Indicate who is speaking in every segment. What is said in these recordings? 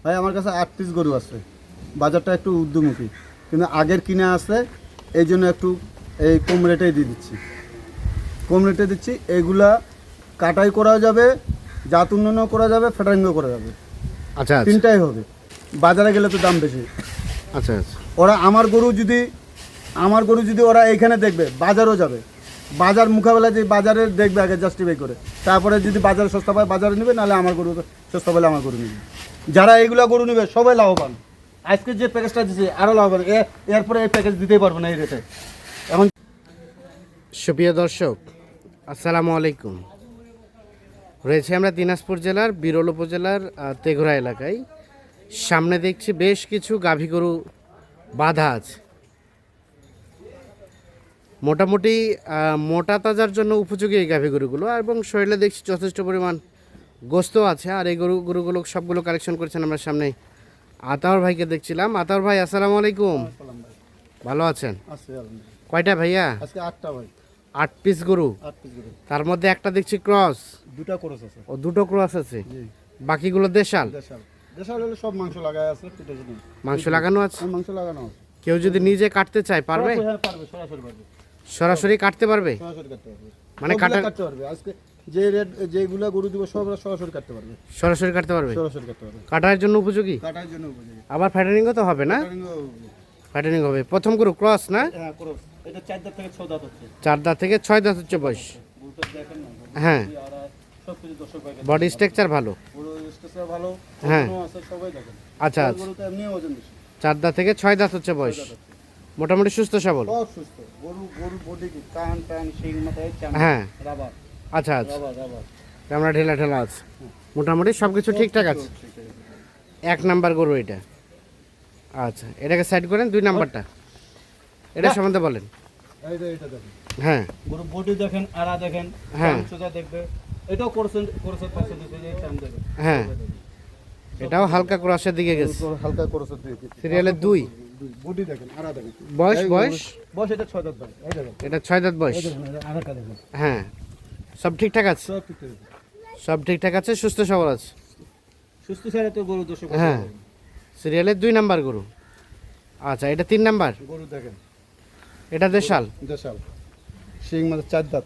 Speaker 1: ভাই আমার কাছে 8 পিস গরু আছে, বাজারটা একটু ঊর্ধ্বমুখী, কিন্তু আগের কিনে আছে, এই জন্য একটু এই কম রেটেই দিয়ে দিচ্ছি, কম রেটে দিচ্ছি। এইগুলা কাটাই করা যাবে, জাত উন্নয়নও করা যাবে, ফেটারিংও করা যাবে,
Speaker 2: আচ্ছা আচ্ছা
Speaker 1: তিনটাই হবে। বাজারে গেলে তো দাম বেশি।
Speaker 2: আচ্ছা আচ্ছা
Speaker 1: ওরা আমার গরু যদি ওরা এইখানে দেখবে, বাজারও যাবে, বাজার মোকাবেলা যে বাজারে দেখবে আগে জাস্টিফাই করে, তারপরে যদি বাজারে সস্তা পায় বাজারে নেবে, নাহলে আমার গরু সস্তা পেলে আমার গরু নেবে। যারা এইগুলা গরু নেবে সবাই লাভবান। আজকে যে প্যাকেজটা দিচ্ছে আরও লাভবান, এরপরে এই প্যাকেজ দিতেই পারবো না এই রেটে। এখন
Speaker 2: সুপ্রিয় দর্শক আসসালামু আলাইকুম। রয়েছে আমরা দিনাজপুর জেলার বিরল উপজেলার তেঘরা এলাকায়। সামনে দেখছি বেশ কিছু গাভী গরু বাঁধা আছে, মোটামুটি মোটা তাজার জন্য উপযোগী এই গাভী গরুগুলো, এবং শরীরে দেখছি যথেষ্ট পরিমাণ গোস্ত আছে। আর এই গরুগুলো সবগুলো কালেকশন করেছেন আমরা সামনে আতাউর ভাইকে দেখছিলাম। আতাউর ভাই আসসালামু আলাইকুম, ভালো আছেন? কয়টা ভাইয়া?
Speaker 1: আজকে 8টা ভাই,
Speaker 2: 8 পিস গরু।
Speaker 1: 8 পিস গরু,
Speaker 2: তার মধ্যে একটা দেখছি ক্রস,
Speaker 1: দুটা ক্রস আছে।
Speaker 2: ও দুটো ক্রস আছে, বাকিগুলো দেশাল।
Speaker 1: দেশাল হলে সব মাংস লাগায় আছে,
Speaker 2: মাংস লাগানো আছে।
Speaker 1: মাংস লাগানো আছে।
Speaker 2: কেউ যদি নিজে কাটতে চায় পারবে?
Speaker 1: হ্যাঁ পারবে, সরাসরি পারবে,
Speaker 2: সরাসরি কাটতে পারবে,
Speaker 1: সরাসরি কাটতে পারবে,
Speaker 2: মানে
Speaker 1: কাটতে পারবে। আজকে যে রেট যেগুলা গরু দিব সব সরাসরি কাটতে পারবে,
Speaker 2: সরাসরি কাটতে পারবে,
Speaker 1: সরাসরি কাটতে পারবে,
Speaker 2: কাটার জন্য উপযোগী,
Speaker 1: কাটার জন্য উপযোগী।
Speaker 2: আবার ফ্যাটারিংও তো হবে না? ফ্যাটারিং হবে। প্রথম গরু ক্রস না?
Speaker 1: হ্যাঁ ক্রস, এটা 4 দাঁত থেকে 6 দাঁত হচ্ছে,
Speaker 2: 4 দাঁত থেকে 6 দাঁত হচ্ছে বয়স।
Speaker 1: গরুটা দেখেন না,
Speaker 2: হ্যাঁ,
Speaker 1: সবকিছু দর্শক ভাই,
Speaker 2: বডি স্ট্রাকচার ভালো,
Speaker 1: গরু স্ট্রাকচার ভালো,
Speaker 2: হ্যাঁ
Speaker 1: ওজনও আছে, সবাই দেখেন।
Speaker 2: আচ্ছা আচ্ছা,
Speaker 1: গরুটা এমনি ওজন বেশি,
Speaker 2: 4 দাঁত থেকে 6 দাঁত হচ্ছে বয়স, মোটামুটি সুস্থ সবল,
Speaker 1: সব সুস্থ। গরু বডি কি কান টান শিং মাথায় চামড়া,
Speaker 2: হ্যাঁ
Speaker 1: রাবার,
Speaker 2: আচ্ছা আচ্ছা,
Speaker 1: রাবার
Speaker 2: আমরা ঢেলা ঢেলা আছে, মোটামুটি সব কিছু ঠিকঠাক আছে। 1 নাম্বার গরু এটা। আচ্ছা, এটাকে সাইড করেন। 2 নাম্বারটা এটা সম্বন্ধে বলেন।
Speaker 1: এইটা দেখেন,
Speaker 2: হ্যাঁ
Speaker 1: গরু বডি দেখেন, আড়া দেখেন,
Speaker 2: হ্যাঁ
Speaker 1: সোজা দেখবে, এটাও কোরসের পাশে দিতে যে চাম দেবে,
Speaker 2: হ্যাঁ, এটাও হালকা ক্রসের দিকে গেছে,
Speaker 1: হালকা কোরসের দিকে।
Speaker 2: সিরিয়ালের 2।
Speaker 1: বডি দেখেন, আড়া দেখেন,
Speaker 2: বয়স
Speaker 1: বয়স এটা 6 দাঁত ভাই, এই দেখেন,
Speaker 2: এটা 6 দাঁত বয়স,
Speaker 1: এই দেখেন, আড়াটা দেখেন,
Speaker 2: হ্যাঁ সব ঠিকঠাক আছে,
Speaker 1: সব ঠিক আছে,
Speaker 2: সব ঠিকঠাক আছে, সুস্থ সবল আছে।
Speaker 1: সুস্থ ছাড়া তো গরু দর্শক
Speaker 2: হ্যাঁ, সিরিয়ালের 2 নাম্বার গরু। আচ্ছা, এটা 3 নাম্বার।
Speaker 1: গরু দেখেন,
Speaker 2: এটা দেশাল,
Speaker 1: দেশাল, শিং মাথা 4 দাঁত,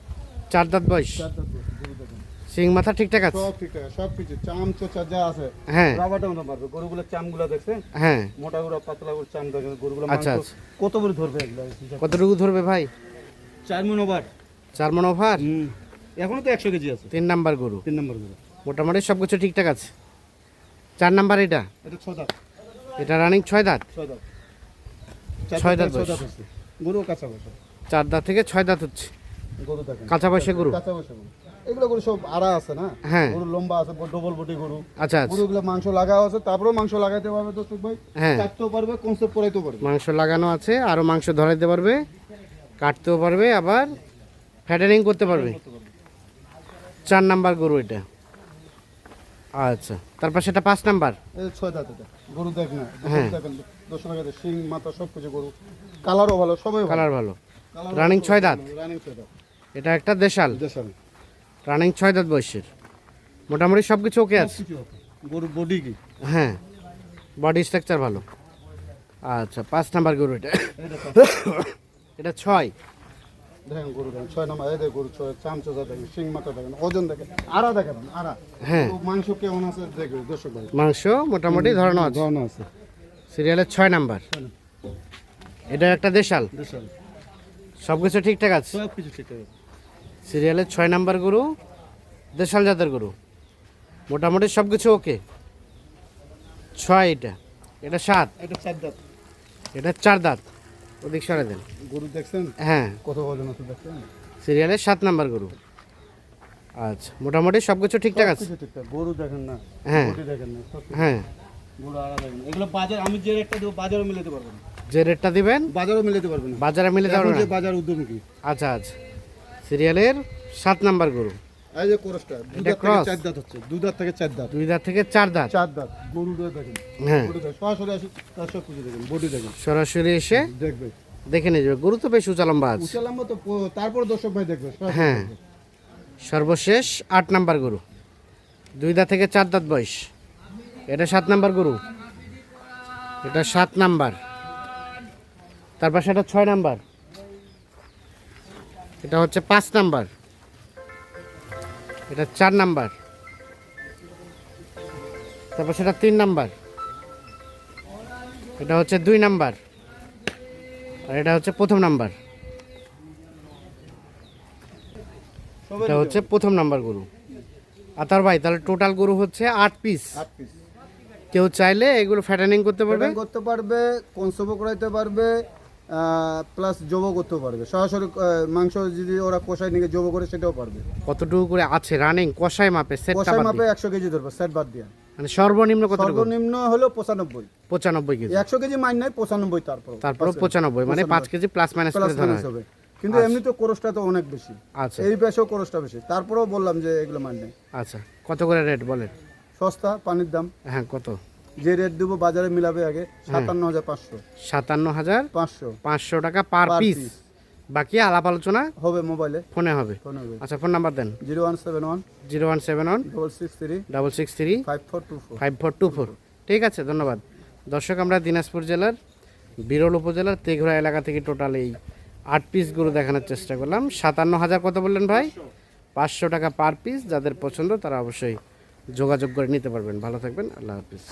Speaker 2: 4 দাঁত বয়স,
Speaker 1: 4 দাঁত গরু দেখেন,
Speaker 2: সিং মাথা ঠিকঠাক আছে,
Speaker 1: সব ঠিক আছে, সব কিছু চাম চোচা যা আছে,
Speaker 2: হ্যাঁ
Speaker 1: রাবারটা মতো মারবে। গরুগুলো চামগুলো দেখছেন,
Speaker 2: হ্যাঁ
Speaker 1: মোটা গুলো পাতলা করে চাম দেখেন, গরুগুলো
Speaker 2: আচ্ছা,
Speaker 1: মাংস
Speaker 2: আচ্ছা।
Speaker 1: কত করে ধরবে এগুলো,
Speaker 2: কতটুকু ধরবে ভাই?
Speaker 1: 4 মণ ওভার,
Speaker 2: 4 মণ ওভার।
Speaker 1: এখনো তো 100 কেজি আছে।
Speaker 2: 3 নাম্বার গরু,
Speaker 1: 3 নম্বর গরু,
Speaker 2: মোটামুটি সব কিছু ঠিকঠাক আছে। 4 নাম্বার এটা,
Speaker 1: এটা 6 দাঁত,
Speaker 2: এটা রানিং 6 দাঁত,
Speaker 1: 6 দাঁত,
Speaker 2: 6 দাঁত বয়স,
Speaker 1: আছে। গরু কাঁচা বয়স,
Speaker 2: 4 দাঁত থেকে 6 দাঁত হচ্ছে,
Speaker 1: গরু দেখেন
Speaker 2: কাঁচা বয়সে গরু।
Speaker 1: কাঁচা বয়সে গরু, এগুলো গরু সব আড়া আছে না,
Speaker 2: হ্যাঁ
Speaker 1: গরু লম্বা আছে, ডবল বডি গরু,
Speaker 2: আচ্ছা আচ্ছা,
Speaker 1: গরুগুলো মাংস লাগা আছে, তারপরেও মাংস লাগাইতে পারবে দর্শক ভাই,
Speaker 2: হ্যাঁ
Speaker 1: কাটতেও পারবে, কনসেপ্ট করাইতেও পারবে,
Speaker 2: মাংস লাগানো আছে, আরও মাংস ধরাইতে পারবে, কাটতেও পারবে, আবার ফ্যাটারিং করতে পারবে। 4 নাম্বার গরু এটা। আচ্ছা, তারপর সেটা 5 নাম্বার।
Speaker 1: এই 6 দাঁত এটা গরু দেখ না,
Speaker 2: হ্যাঁ।
Speaker 1: দেখেন দর্শক ভাই, শিং মাথা সব কিছু গরু, কালারও ভালো, সবই ভালো,
Speaker 2: কালার ভালো, রানিং 6 দাঁত।
Speaker 1: রানিং 6 দাঁত,
Speaker 2: এটা একটা দেশাল,
Speaker 1: দেশাল,
Speaker 2: রানিং 6 দাঁত বয়সের, মোটামুটি সব কিছু ওকে আছে।
Speaker 1: কিছু আছে। গরু বডি কি,
Speaker 2: হ্যাঁ, বডি স্ট্রাকচার ভালো। আচ্ছা, 5 নাম্বার গরু এটা।
Speaker 1: এটা
Speaker 2: এটা 6।
Speaker 1: দেখেন গরু দেখেন, 6 নাম্বার, এই দেখেন গরু 6, চামচা দেখেন, শিং মাথা দেখেন, ওজন দেখেন, আড়া দেখেন, আড়া,
Speaker 2: হ্যাঁ,
Speaker 1: গরু মাংস কেমন আছে দেখবে দর্শক ভাই,
Speaker 2: মাংস মোটামুটি ধরানো আছে।
Speaker 1: ধরনা আছে,
Speaker 2: সিরিয়ালের 6 নাম্বার। এটা একটা দেশাল,
Speaker 1: দেশাল,
Speaker 2: সব কিছু ঠিকঠাক আছে।
Speaker 1: সব কিছু ঠিক আছে,
Speaker 2: সিরিয়ালের 6 নাম্বার গরু, দেশাল জাতের গরু, মোটামুটি সব কিছু ওকে। 6 এটা, এটা 7,
Speaker 1: এটা 4 দাঁত,
Speaker 2: এটা 4 দাঁত। ওদিক সরে দেন।
Speaker 1: গরু দেখছেন
Speaker 2: হ্যাঁ,
Speaker 1: কত ওজন আছে দেখছেন,
Speaker 2: সিরিয়ালের 7 নাম্বার গরু। আচ্ছা, মোটামুটি সব কিছু ঠিকঠাক আছে।
Speaker 1: কিছু ঠিকঠাক, গরু দেখেন না,
Speaker 2: হ্যাঁ
Speaker 1: বডি দেখেন না, সব কিছু,
Speaker 2: হ্যাঁ,
Speaker 1: গরু আড়া দেখেন, এগুলো বাজার, আমি যে রেটটা দেবো বাজারও মিলাতে পারবেন না,
Speaker 2: যে রেটটা দিবেন
Speaker 1: বাজারও মিলাতে পারবেন না,
Speaker 2: বাজারে মিলে
Speaker 1: এখন
Speaker 2: যাবে
Speaker 1: যে
Speaker 2: না।
Speaker 1: বাজার উদ্যমী,
Speaker 2: আচ্ছা আচ্ছা, সিরিয়ালের 7 নাম্বার গরু,
Speaker 1: এই যে কোরসটা 2
Speaker 2: এটা
Speaker 1: দাঁত থেকে
Speaker 2: cross।
Speaker 1: 4 দাঁত হচ্ছে, 2 দাঁত থেকে 4 দাঁত,
Speaker 2: 2 দাঁত থেকে 4 দাঁত।
Speaker 1: 4 দাঁত, গরুটা দেখেন,
Speaker 2: হ্যাঁ,
Speaker 1: বডি দেখেন, সরাসরি আসি তার সব কিছু দেখেন, বডি দেখেন,
Speaker 2: সরাসরি এসে
Speaker 1: দেখবে,
Speaker 2: দেখে নিয়ে যাবে। গরু তো বেশ উঁচা লম্বা আছে।
Speaker 1: উচ্চ লম্বা তো তারপর দর্শক ভাই দেখবে, সরাসরি
Speaker 2: হ্যাঁ,
Speaker 1: দেখবে।
Speaker 2: সর্বশেষ 8 নাম্বার গরু, 2 দাঁত থেকে 4 দাঁত বয়স, এটা 7 নাম্বার গরু, এটা 7 নাম্বার। তারপর সেটা 6 নাম্বার, এটা হচ্ছে 5 নাম্বার, এটা 4 নাম্বার, তারপর সেটা 3 নাম্বার, এটা হচ্ছে 2 নাম্বার, আর এটা হচ্ছে প্রথম নাম্বার। এটা হচ্ছে প্রথম নাম্বার গরু। আতার ভাই, তাহলে টোটাল গরু হচ্ছে 8 পিস।
Speaker 1: 8 পিস
Speaker 2: কেউ চাইলে এগুলো ফ্যাটানিং করতে পারবে,
Speaker 1: করতে পারবে, কনসেপ্ট করাইতে পারবে, প্লাস জবও করতে পারবে। সরাসরি মাংস যদি ওরা কষাই নিয়ে জব করে সেটাও পারবে।
Speaker 2: কতটুকু করে আছে রানিং কষাই মাপে সেট
Speaker 1: কষাই মাপে 100 কেজি ধরবে সেট বাদ দিয়ে।
Speaker 2: মানে সর্বনিম্ন কত?
Speaker 1: সর্বনিম্ন হলো 95।
Speaker 2: 95 কেজি।
Speaker 1: 100 কেজি মাইন নাই, 95
Speaker 2: তারপর 95 মানে 5 কেজি প্লাস মাইনাস করে ধরা হয়।
Speaker 1: হবে। কিন্তু এমনি তো কোরসটা তো অনেক বেশি।
Speaker 2: আচ্ছা,
Speaker 1: এই পেশেও কোরসটা বেশি, তারপরেও বললাম যে এগুলো মাইন নাই।
Speaker 2: আচ্ছা, কত করে রেট বলেন?
Speaker 1: সস্তা, পানির দাম।
Speaker 2: হ্যাঁ, কত?
Speaker 1: যে রেট দেবো বাজারে মিলাবে আগে 57,500।
Speaker 2: 57,500 টাকা পার
Speaker 1: Per
Speaker 2: পিস।
Speaker 1: piece।
Speaker 2: বাকি আলাপ আলোচনা
Speaker 1: হবে মোবাইলে,
Speaker 2: ফোনে হবে।
Speaker 1: ফোন হবে।
Speaker 2: আচ্ছা, ফোন নাম্বার দেন।
Speaker 1: 0171
Speaker 2: 0171
Speaker 1: 663
Speaker 2: 663
Speaker 1: 5424।
Speaker 2: 5424। ঠিক আছে, ধন্যবাদ। দর্শক, আমরা দিনাজপুর জেলার বিরল উপজেলার তেঘরা এলাকা থেকে টোটাল এই 8 পিস গরু দেখানোর চেষ্টা করলাম। 57,000 কত বললেন ভাই? 500 টাকা পার পিস। যাদের পছন্দ তারা অবশ্যই যোগাযোগ করে নিতে পারবেন। ভালো থাকবেন, আল্লাহ হাফিজ।